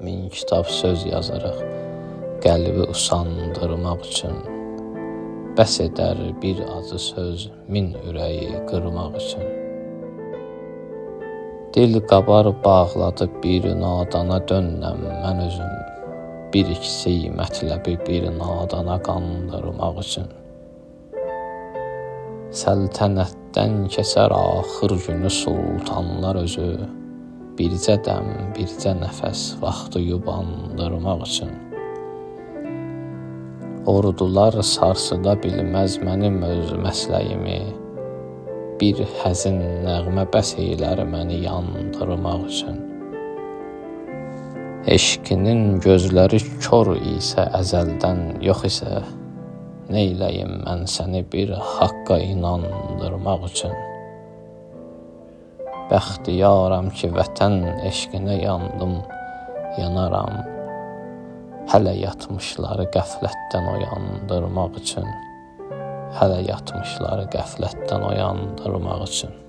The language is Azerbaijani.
min kitab söz yazarıq qəlbi usandırmaq üçün. Bəs edər bir acı söz min ürəyi qırmaq üçün. Dil qabar bağladı bir nadana dönnəm mən özüm, bir ikisi mətləbi bir nadana qandırmaq üçün. Səltənətdən keçər axır günü sultanlar özü, bircə dəm, bircə nəfəs vaxtı yubandırmaq üçün. Ordular sarsıda bilməz mənim öz məsləyimi, bir həzin nəğmə bəs eylər məni yandırmaq üçün. Eşqinin gözləri kör isə əzəldən yox isə, neyləyim mən səni bir haqqa inandırmaq üçün. Bəxtiyaram ki, vətən eşqinə yandım, yanaram, hələ yatmışları qəflətdən oyandırmaq üçün, hələ yatmışları qəflətdən oyandırmaq üçün.